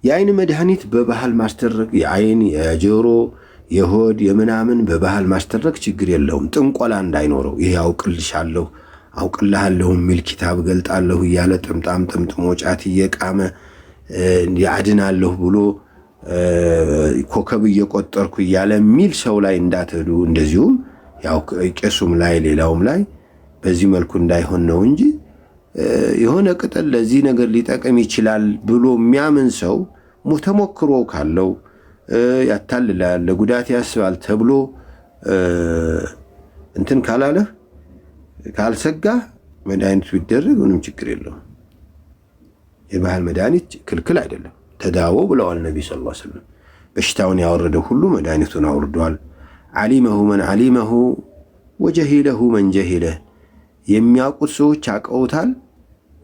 የአይን መድኃኒት በባህል ማስተረክ የአይን የጆሮ የሆድ የምናምን በባህል ማስተረክ ችግር የለውም። ጥንቆላ እንዳይኖረው ይሄ አውቅልሻለሁ አውቅልሃለሁ የሚል ኪታብ ገልጣለሁ እያለ ጥምጣም ጥምጥሞ ጫት እየቃመ ያድናለሁ ብሎ ኮከብ እየቆጠርኩ እያለ የሚል ሰው ላይ እንዳትሄዱ። እንደዚሁም ያው ቄሱም ላይ ሌላውም ላይ በዚህ መልኩ እንዳይሆን ነው እንጂ የሆነ ቅጠል ለዚህ ነገር ሊጠቅም ይችላል ብሎ የሚያምን ሰው ተሞክሮ ካለው ያታልላል ለጉዳት ያስባል ተብሎ እንትን ካላለህ ካልሰጋ መድኃኒቱ ቢደረግ ምንም ችግር የለውም። የባህል መድኃኒት ክልክል አይደለም። ተዳወ ብለዋል ነቢ ሰለላሁ ዐለይሂ ወሰለም። በሽታውን ያወረደ ሁሉ መድኃኒቱን አውርዷል። ዓሊመሁ መን ዓሊመሁ ወጀሂለሁ መን ጀሂለህ። የሚያውቁት ሰዎች አውቀውታል፣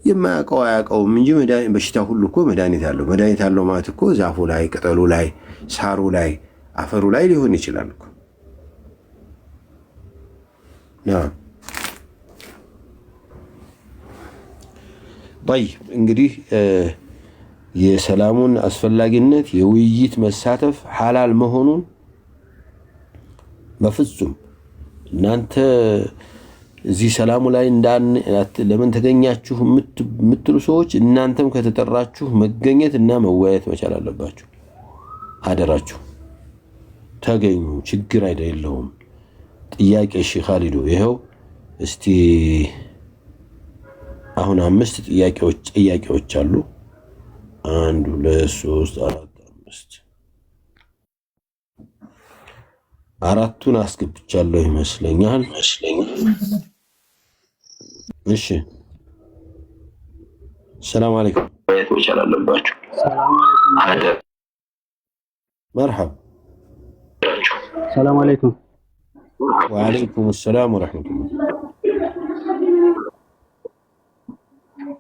የማያውቀው አያውቀውም እንጂ በሽታ ሁሉ እኮ መድኃኒት አለው። መድኃኒት አለው ማለት እኮ ዛፉ ላይ፣ ቅጠሉ ላይ፣ ሳሩ ላይ፣ አፈሩ ላይ ሊሆን ይችላል እኮ። ጠይብ እንግዲህ የሰላሙን አስፈላጊነት የውይይት መሳተፍ ሐላል መሆኑን በፍጹም እናንተ እዚህ ሰላሙ ላይ ለምን ተገኛችሁ የምትሉ ሰዎች እናንተም ከተጠራችሁ መገኘት እና መወያየት መቻል አለባችሁ። አደራችሁ ተገኙ፣ ችግር አይደለም። ጥያቄ እሺ ኻሊዱ ይሄው እስቲ አሁን 5 ጥያቄዎች አሉ። 1 2 3 4 5 አራቱን አስገብቻለሁ ይመስለኛል። እሺ ሰላም አለይኩም መቻል አለባችሁ። مرحبا السلام عليكم. وعليكم السلام ورحمة الله.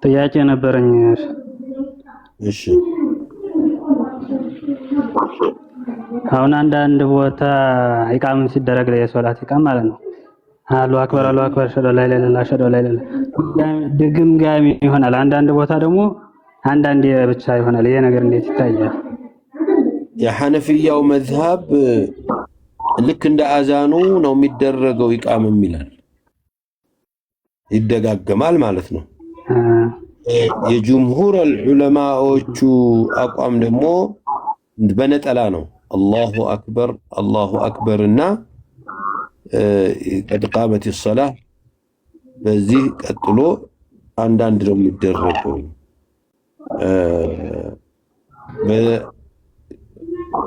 ጥያቄ ነበረኝ። እሺ አሁን አንዳንድ ቦታ ኢቃም ሲደረግ ላይ የሶላት ኢቃም ማለት ነው አላሁ አክበር ሸዶ ላይ ድግምጋሚ ይሆናል። አንዳንድ ቦታ ደግሞ አንዳንድ ብቻ ይሆናል። ይሄ ነገር እንዴት ይታያል? የሐነፊያው መዝሐብ ልክ እንደ አዛኑ ነው የሚደረገው። ኢቃም የሚላል ይደጋገማል ማለት ነው። የጅምሁር ዑለማዎቹ አቋም ደግሞ በነጠላ ነው። አላሁ አክበር እና ቀድ ቃመት ሰላህ በዚህ ቀጥሎ አንዳንድ ነው የሚደረገው።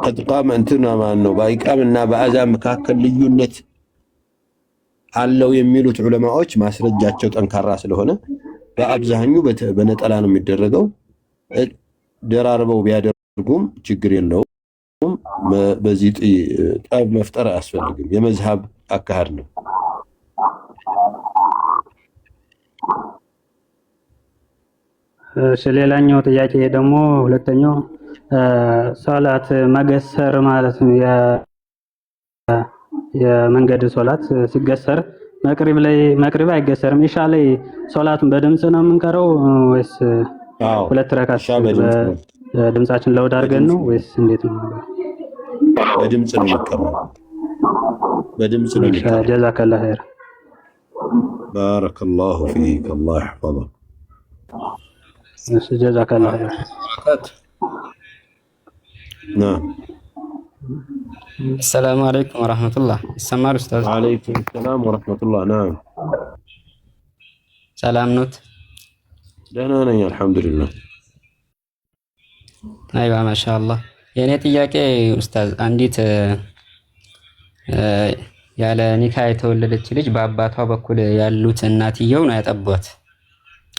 ቀድ ቃመ እንትና ማን ነው በኢቃም እና በአዛን መካከል ልዩነት አለው የሚሉት ዑለማዎች ማስረጃቸው ጠንካራ ስለሆነ በአብዛኛው በነጠላ ነው የሚደረገው። ደራርበው ቢያደርጉም ችግር የለውም። በዚህ ጠብ መፍጠር አያስፈልግም። የመዝሐብ አካሄድ ነው። እሺ ሌላኛው ጥያቄ ደግሞ ሁለተኛው ሶላት መገሰር ማለት ነው። የመንገድ ሶላት ሲገሰር መቅሪብ አይገሰርም። ኢሻ ላይ ሶላቱን በድምጽ ነው የምንቀረው ወይስ ሁለት ረካት ድምጻችን ለውድ አድርገን ነው ወይስ እንዴት ነው? በድምጽ ነው የሚቀረው። በድምጽ ነው የሚቀረው። ጀዛከላህ ኸይር ባረከላሁ ፊክ አላህ ይحفظك። እሺ ጀዛከላህ ኸይር نعم. السلام عليكم ورحمة الله. السمار أستاذ. وعليكم السلام ورحمة الله. نعم. سلام نوت. دهنا الحمد لله. أيوة ما شاء الله. يعني ጥያቄ ኡስታዝ አንዲት ያለ ኒካ የተወለደች ልጅ በአባቷ በኩል ያሉት እናትየው ነው ያጠቧት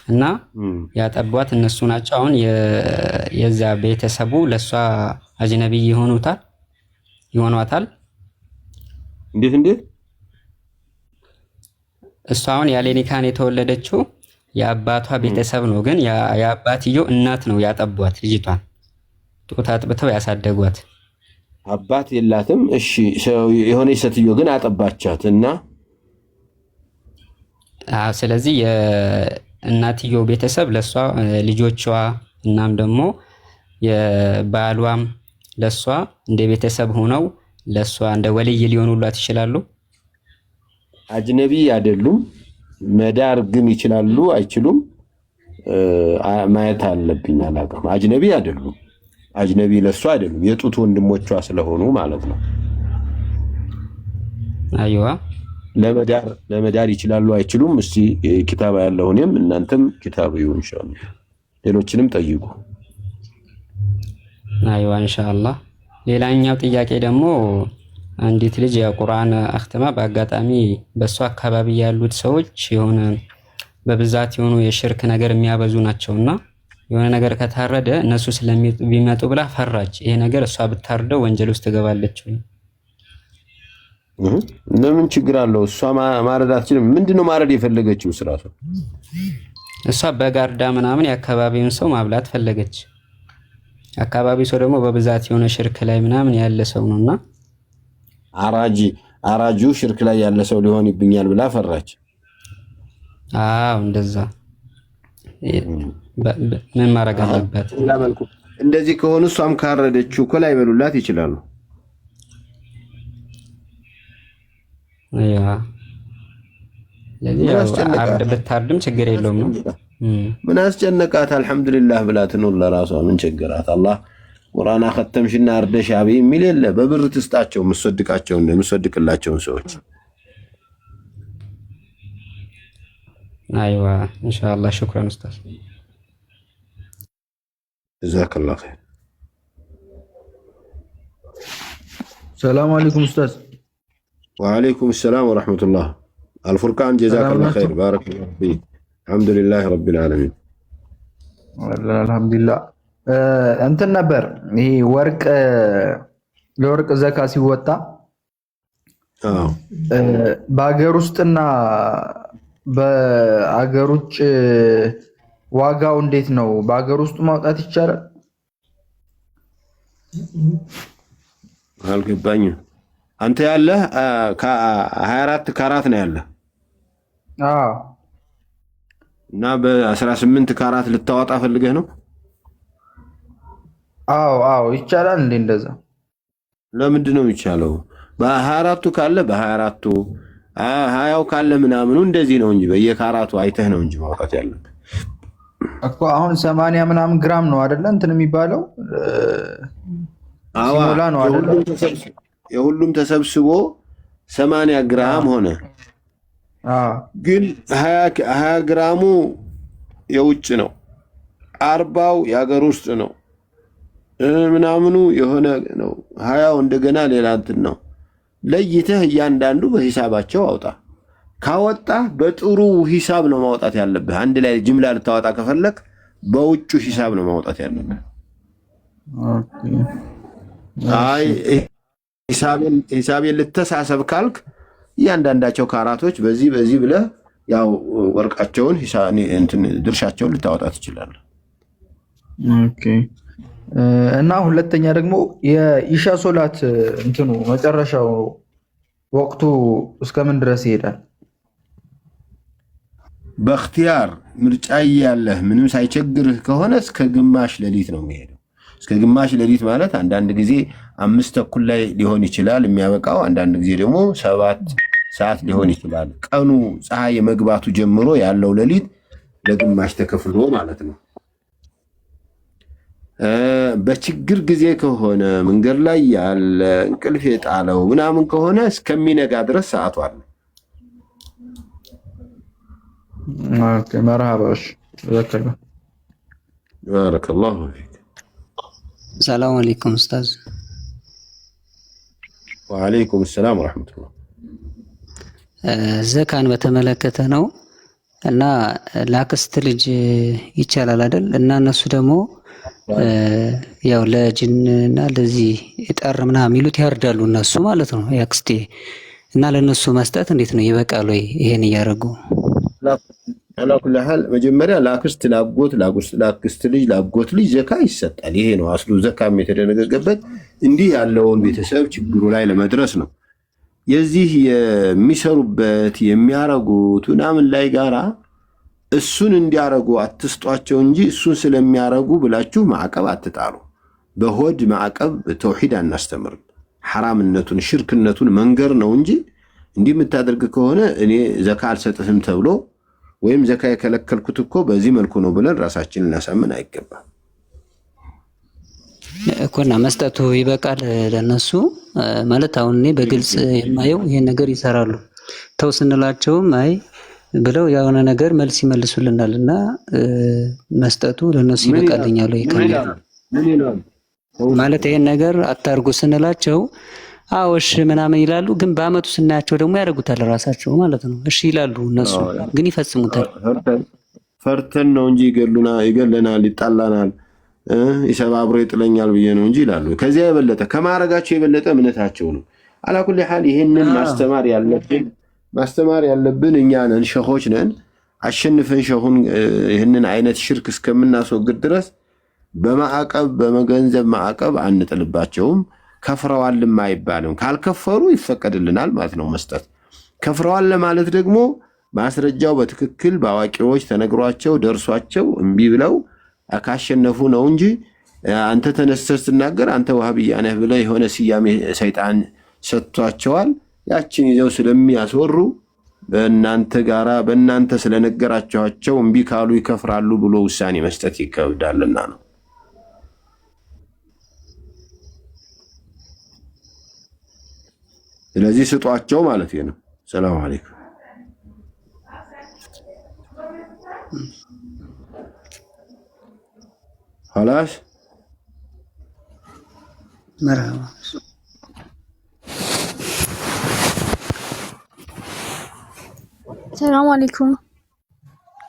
እና ያጠቧት እነሱ ናቸው። አሁን የዛ ቤተሰቡ ለሷ አጅነቢ ይሆኗታል። እንዴት እሷ አሁን ያለ ኒካን የተወለደችው የአባቷ ቤተሰብ ነው፣ ግን የአባትየው እናት ነው ያጠቧት ልጅቷን ጡት አጥብተው ያሳደጓት። አባት የላትም። እሺ የሆነ ሴትዮ ግን አጠባቻት እና ስለዚህ የእናትየው ቤተሰብ ለሷ ልጆቿ እናም ደግሞ የባሏም ለሷ እንደ ቤተሰብ ሆነው ለሷ እንደ ወልይ ሊሆኑላት ይችላሉ? አጅነቢ አይደሉም። መዳር ግን ይችላሉ አይችሉም? ማየት አለብኝ። አላውቅም። አጅነቢ አይደሉም። አጅነቢ ለሷ አይደሉም። የጡት ወንድሞቿ ስለሆኑ ማለት ነው። አይዋ ለመዳር ይችላሉ አይችሉም? እስቲ ኪታብ ያለው እኔም እናንተም ኪታብ ይሁን ኢንሻአላህ። ሌሎችንም ጠይቁ። አይዋ ኢንሻአላህ። ሌላኛው ጥያቄ ደግሞ አንዲት ልጅ የቁርአን አክተማ በአጋጣሚ በሷ አካባቢ ያሉት ሰዎች የሆነ በብዛት የሆኑ የሽርክ ነገር የሚያበዙ ናቸውና የሆነ ነገር ከታረደ እነሱ ስለሚመጡ ብላ ፈራች። ይሄ ነገር እሷ ብታርደው ወንጀል ውስጥ ትገባለች ወይ? ለምን ችግር አለው? እሷ ማረድ አትችልም። ምንድነው ማረድ የፈለገችው? ስራሱ እሷ በጋርዳ ምናምን የአካባቢውን ሰው ማብላት ፈለገች። አካባቢው ሰው ደግሞ በብዛት የሆነ ሽርክ ላይ ምናምን ያለ ሰው ነውና አራጁ ሽርክ ላይ ያለ ሰው ሊሆን ይብኛል ብላ ፈራች። አዎ እንደዛ። ምን ማድረግ አለበት? እንደዚህ ከሆነ እሷም ካረደችው እኮ ላይ በሉላት ይችላሉ። ያ ለዚህ አርድ ብታርድም ችግር የለውም ነው። ምን አስጨነቃት? አልሐምዱሊላህ ብላ ትኑር ለራሷ። ምን ቸገራት? አላህ ቁርአን አከተምሽና አርደሽ አብይ የሚል የለ። በብር ትስጣቸው የምትሰድቅላቸውን ሰዎች። አይዋ ኢንሻአላህ። ሽክራን ኡስታዝ። ጀዛከላሁ ኸይር። ሰላም አለይኩም ኡስታዝ። ወአለይኩም ሰላም ወራህመቱላህ። አልፉርቃን ጀዛከላሁ ኸይር። ባረከላሁ ፊክ። አልሐምዱሊላህ ረቢል ዓለሚን። አልሐምዱሊላህ። እንትን ነበር ይሄ የወርቅ ዘካ ሲወጣ በአገር ውስጥና በአገር ውጭ ዋጋው እንዴት ነው? በአገር ውስጥ ማውጣት ይቻላል? አልገባኝም። አንተ ያለህ 24 ካራት ነው ያለህ? አዎ። እና በ18 ካራት ልታወጣ ፈልገህ ነው? አዎ ይቻላል እንዴ? እንደዛ ለምንድን ነው የሚቻለው? በ24ቱ ካለ በ24ቱ 20ው ካለ ምናምኑ እንደዚህ ነው እንጂ በየካራቱ አይተህ ነው እንጂ ማውጣት ያለብህ እኮ። አሁን 80 ምናምን ግራም ነው አይደለ? እንትን የሚባለው ሲሞላ ነው አይደለ? የሁሉም ተሰብስቦ 80 ግራም ሆነ። ግን 20 ግራሙ የውጭ ነው፣ 40ው የሀገር ውስጥ ነው ምናምኑ የሆነ ነው። 20ው እንደገና ሌላ እንትን ነው። ለይተህ እያንዳንዱ በሂሳባቸው አውጣ። ካወጣ በጥሩ ሂሳብ ነው ማውጣት ያለብህ። አንድ ላይ ጅምላ ልታወጣ ከፈለክ በውጩ ሂሳብ ነው ማውጣት ያለብህ። አይ ሂሳቤን ልተሳሰብ ካልክ እያንዳንዳቸው ካራቶች በዚህ ብለህ ያው ወርቃቸውን ድርሻቸውን ልታወጣ ትችላለህ። ኦኬ። እና ሁለተኛ ደግሞ የኢሻ ሶላት እንትኑ መጨረሻው ወቅቱ እስከምን ድረስ ይሄዳል? በእክትያር ምርጫ ያለህ ምንም ሳይቸግርህ ከሆነ እስከ ግማሽ ሌሊት ነው የሚሄደው። እስከ ግማሽ ሌሊት ማለት አንዳንድ ጊዜ 5 ተኩል ላይ ሊሆን ይችላል የሚያበቃው፣ አንዳንድ ጊዜ ደግሞ 7 ሰዓት ሊሆን ይችላል። ቀኑ ፀሐይ መግባቱ ጀምሮ ያለው ሌሊት ለግማሽ ተከፍሎ ማለት ነው። በችግር ጊዜ ከሆነ መንገድ ላይ ያለ እንቅልፍ የጣለው ምናምን ከሆነ እስከሚነጋ ድረስ ሰዓቱ አለ። ኦኬ መርሃባሽ ወከለ ባረከላሁ ፊክ። ሰላም አለይኩም ኡስታዝ። ወአለይኩም ሰላም ወራህመቱላህ። ዘካን በተመለከተ ነው እና ላክስት ልጅ ይቻላል አይደል? እና እነሱ ደግሞ ያው ለጅንና ለዚህ እጠር ምናምን የሚሉት ያርዳሉ እነሱ ማለት ነው ያክስቴ። እና ለነሱ መስጠት እንዴት ነው ይበቃል ወይ? ይሄን እያደረጉ አላኩል ሐል መጀመሪያ ላክስት ላክስት ልጅ ላጎት ልጅ ዘካ ይሰጣል። ይሄ ነው አስሉ። ዘካም የተደነገገበት እንዲህ ያለውን ቤተሰብ ችግሩ ላይ ለመድረስ ነው። የዚህ የሚሰሩበት የሚያረጉት ምናምን ላይ ጋራ እሱን እንዲያረጉ አትስጧቸው እንጂ እሱን ስለሚያረጉ ብላችሁ ማዕቀብ አትጣሉ። በሆድ ማዕቀብ ተውሂድ አናስተምርም። ሐራምነቱን ሽርክነቱን መንገር ነው እንጂ እንዲህ የምታደርግ ከሆነ እኔ ዘካ አልሰጥህም ተብሎ ወይም ዘካ የከለከልኩት እኮ በዚህ መልኩ ነው ብለን ራሳችንን እናሳምን አይገባም እኮና መስጠቱ ይበቃል ለነሱ ማለት አሁን እኔ በግልጽ የማየው ይሄን ነገር ይሰራሉ ተው ስንላቸውም አይ ብለው ያውና ነገር መልስ ይመልሱልናልና መስጠቱ ለነሱ ይበቃልኛል ይካኛል ማለት ይሄን ነገር አታርጉ ስንላቸው አውሽ ምናምን ይላሉ ግን በአመቱ ስናያቸው ደግሞ ያደርጉታል ራሳቸው ማለት ነው እሺ ይላሉ እነሱ ግን ይፈጽሙታል ፈርተን ነው እንጂ ይገለናል ይጣላናል ይሰባብሮ ይጥለኛል ብዬ ነው እንጂ ይላሉ ከዚያ የበለጠ ከማረጋቸው የበለጠ እምነታቸው ነው አላኩል ሐል ይሄንን ማስተማር ያለብን እኛ ነን ሸኾች ነን አሸንፈን ሸኹን ይሄንን አይነት ሽርክ እስከምናስወግድ ድረስ በማዕቀብ በመገንዘብ ማዕቀብ አንጥልባቸውም ከፍረዋል የማይባልም ካልከፈሩ ይፈቀድልናል ማለት ነው መስጠት ከፍረዋል ለማለት ደግሞ ማስረጃው በትክክል ባዋቂዎች ተነግሯቸው ደርሷቸው እምቢ ብለው አካሸነፉ ነው እንጂ አንተ ተነስተህ ስትናገር አንተ ወሃቢያ ነህ ብለህ የሆነ ሲያሜ ሰይጣን ሰጥቷቸዋል ያችን ይዘው ስለሚያስወሩ በእናንተ ስለነገራቸው እምቢ ካሉ ይከፍራሉ ብሎ ውሳኔ መስጠት ይከብዳልና ነው ስለዚህ ስጧቸው ማለት ነው ሰላም አለይኩም خلاص مرحبا السلام عليكم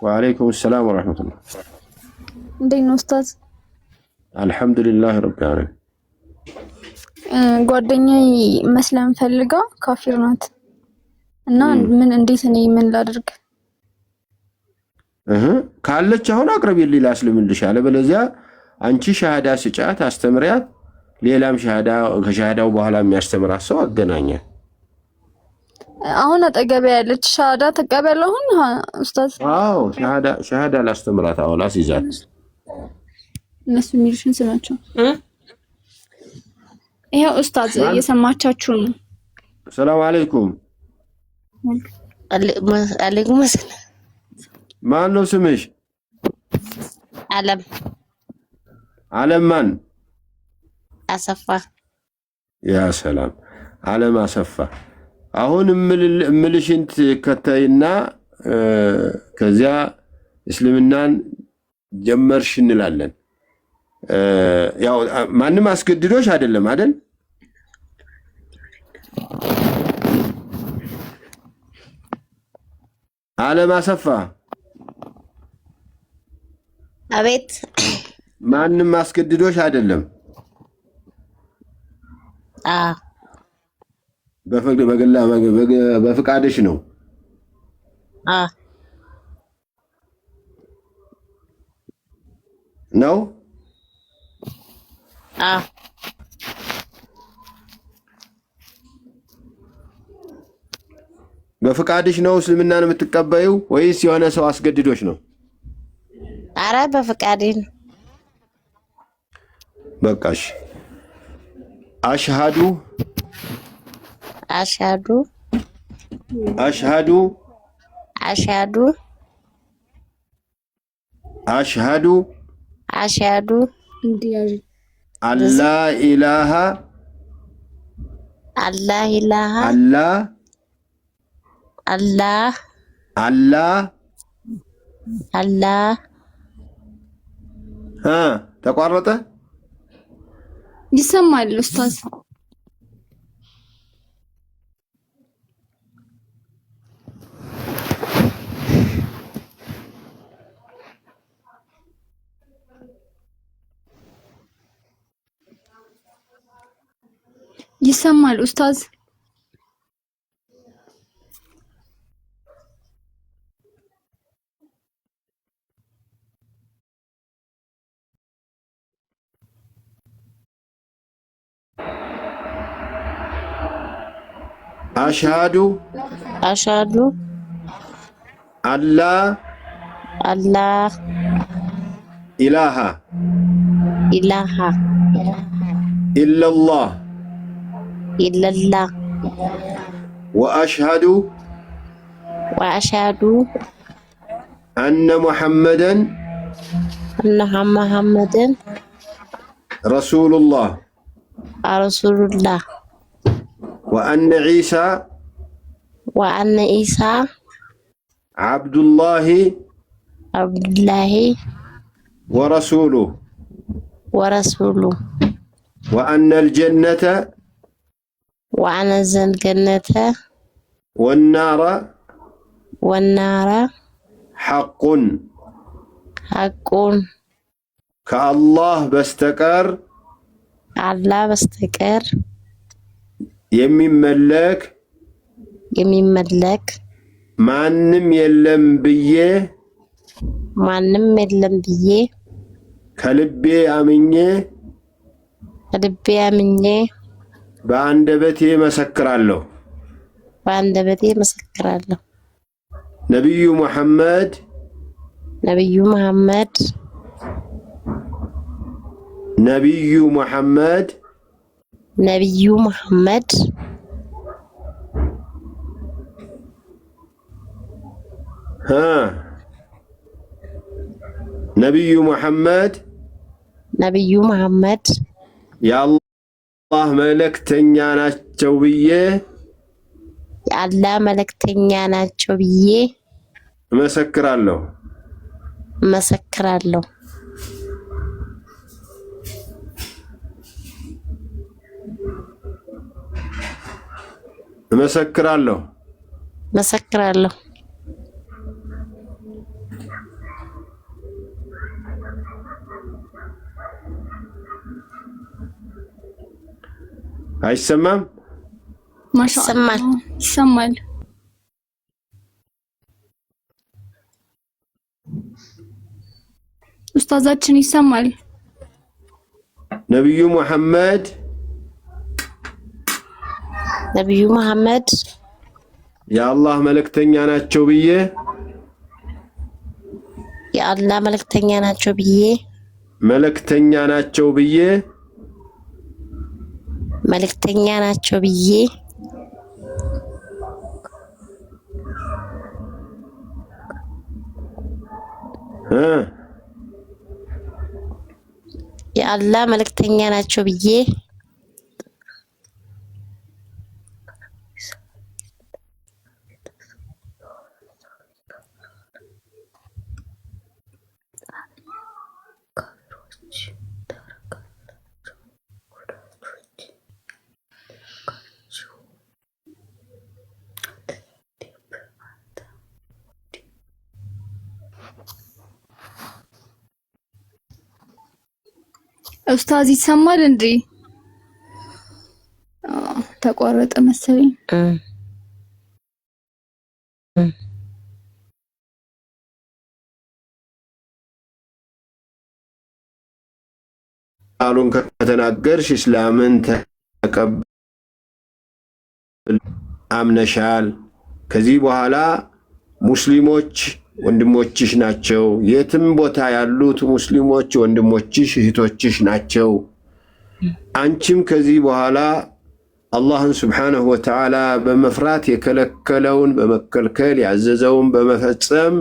وعليكم السلام ورحمة الله እንደምን ኡስታዝ الحمد لله رب العالمين ጓደኛዬ መስለም ፈልጋ ካፊር ናት እና ምን እንዴት ምን ላድርግ ካለች አሁን አቅርቢልኝ ላስልምልሽ አለበለዚያ አንቺ ሻሃዳ ስጫት አስተምሪያት ሌላም ሻሃዳ ከሻሃዳው በኋላ የሚያስተምራት ሰው አገናኛት አሁን አጠገቤ ያለች ሻሃዳ ተቀበለው አሁን ኡስታዝ አዎ ሻሃዳ ላስተምራት አሁን አስይዛት እነሱ የሚልሽን ስማቸው ይሄው ኡስታዝ እየሰማቻችሁ ነው ሰላም አለይኩም አለይኩም ሰላም ማን ነው ስምሽ ዓለም ማን አሰፋ ያ ሰላም ዓለም አሰፋ አሁን እምልሽን ከተይና ከዚያ እስልምናን ጀመርሽ እንላለን ያው ማንም አስገድዶሽ አይደለም አይደል ዓለም አሰፋ አቤት ማንም አስገድዶሽ አይደለም በፍቃድሽ ነው ነው በፍቃድሽ ነው እስልምናን የምትቀበዩ ወይስ የሆነ ሰው አስገድዶሽ ነው አረ በፍቃዴ ነው በቃሽ አሽሃዱ አላ ኢላሃ አላህ ተቋረጠ ይሰማል ኡስታዝ ይሰማል ኡስታዝ أشهد الله إله إله إلا الله إلا الله وأشهد وأشهد أن محمدا أن محمدا رسول الله رسول الله وأن عيسى وأن عيسى عبد الله عبد الله ورسوله ورسوله وأن الجنة وأن الجنة والنار والنار حق حق كالله بستكر الله بستكر يملك የሚመለክ ማንም የለም ብዬ ማንም የለም ብዬ ከልቤ አምኜ በአንደበቴ መሰክራለሁ። ነብዩ መሐመድ ነብዩ መሐመድ የአላህ መልእክተኛ ናቸው ብዬ የአላህ መልእክተኛ ናቸው ብዬ እመሰክራለሁ። አይሰማም? ማሻአላህ ይሰማል። ኡስታዛችን ይሰማል። ነብዩ መሐመድ የአላህ መልእክተኛ ናቸው ብዬ መልእክተኛ ናቸው ብዬ የአላህ መልእክተኛ ናቸው ብዬ ኡስታዝ ይሰማል እንዴ? ተቋረጠ መሰለኝ። ቃሉን ከተናገርሽ እስላምን ተቀበል አምነሻል። ከዚህ በኋላ ሙስሊሞች ወንድሞችሽ ናቸው። የትም ቦታ ያሉት ሙስሊሞች ወንድሞችሽ እህቶችሽ ናቸው። አንቺም ከዚህ በኋላ አላህን ሱብሓነሁ ወተዓላ በመፍራት የከለከለውን በመከልከል ያዘዘውን በመፈጸም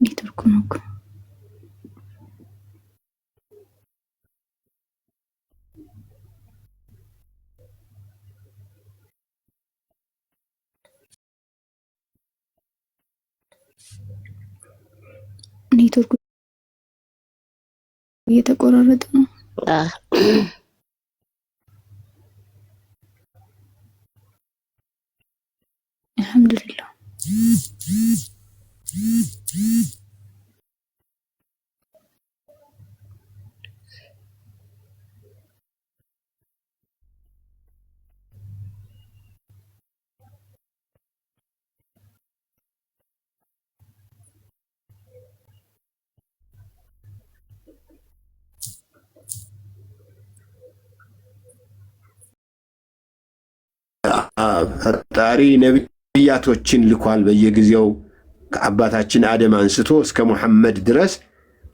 ኔትወርክ ነው እኮ ኔትወርክ እየተቆራረጠ ነው። አልሐምዱሊላህ ፈጣሪ ነቢያቶችን ልኳል በየጊዜው ከአባታችን አደም አንስቶ እስከ ሙሐመድ ድረስ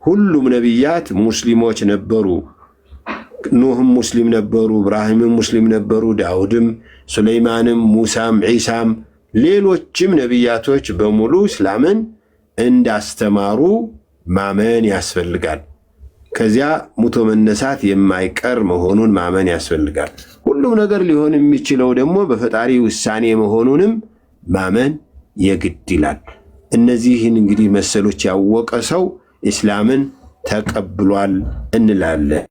ሁሉም ነቢያት ሙስሊሞች ነበሩ። ኑህም ሙስሊም ነበሩ፣ ኢብራሂምም ሙስሊም ነበሩ፣ ዳውድም፣ ሱለይማንም፣ ሙሳም፣ ዒሳም ሌሎችም ነቢያቶች በሙሉ እስላምን እንዳስተማሩ ማመን ያስፈልጋል። ከዚያ ሙቶ መነሳት የማይቀር መሆኑን ማመን ያስፈልጋል። ሁሉም ነገር ሊሆን የሚችለው ደግሞ በፈጣሪ ውሳኔ መሆኑንም ማመን የግድ ይላል። እነዚህን እንግዲህ መሰሎች ያወቀ ሰው እስላምን ተቀብሏል እንላለን።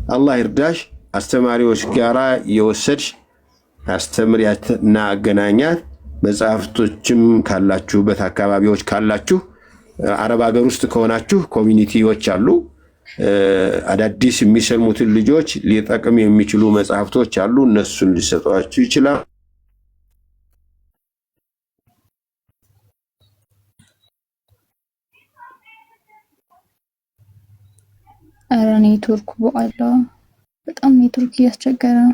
አላህ ይርዳሽ። አስተማሪዎች ጋራ የወሰድሽ አስተምሪያትና አገናኛት። መጽሐፍቶችም ካላችሁበት አካባቢዎች ካላችሁ አረብ ሀገር ውስጥ ከሆናችሁ ኮሚኒቲዎች አሉ። አዳዲስ የሚሰልሙትን ልጆች ሊጠቅም የሚችሉ መጽሐፍቶች አሉ። እነሱን ሊሰጧችሁ ይችላል። ኧረ ኔትወርኩ በኋላ በጣም ኔትወርክ እያስቸገረ ነው።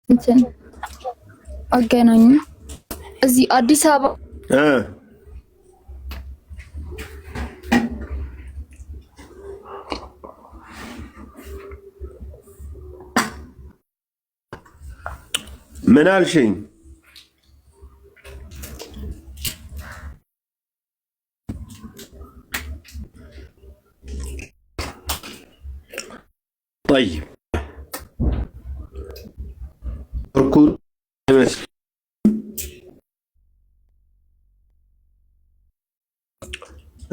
እንትን አገናኙ እዚህ አዲስ አበባ ምን አልሽኝ? طيب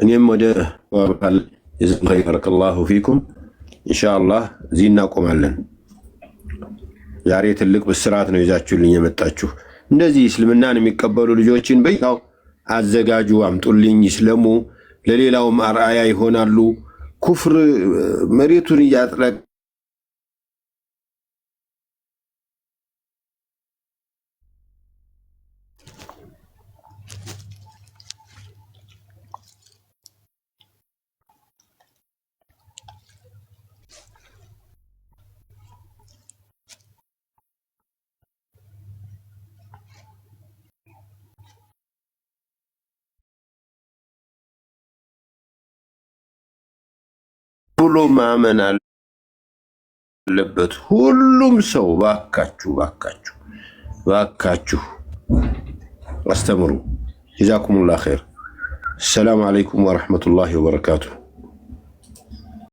እኔም ወደ ባረከላሁ ፊኩም ኢንሻአላህ እዚህ እናቆማለን። ዛሬ ትልቅ ብስራት ነው ይዛችሁልኝ የመጣችሁ። እንደዚህ እስልምናን የሚቀበሉ ልጆችን በያው አዘጋጁ፣ አምጡልኝ፣ ይስለሙ፣ ለሌላውም አርአያ ይሆናሉ። ኩፍር መሬቱን እያጥለቀ ብሎ ማመን አለበት ሁሉም ሰው። ባካችሁ አስተምሩ። ጀዛኩሙላህ ኸይር። ሰላም አለይኩም ወረሕመቱላሂ ወበረካቱሁ።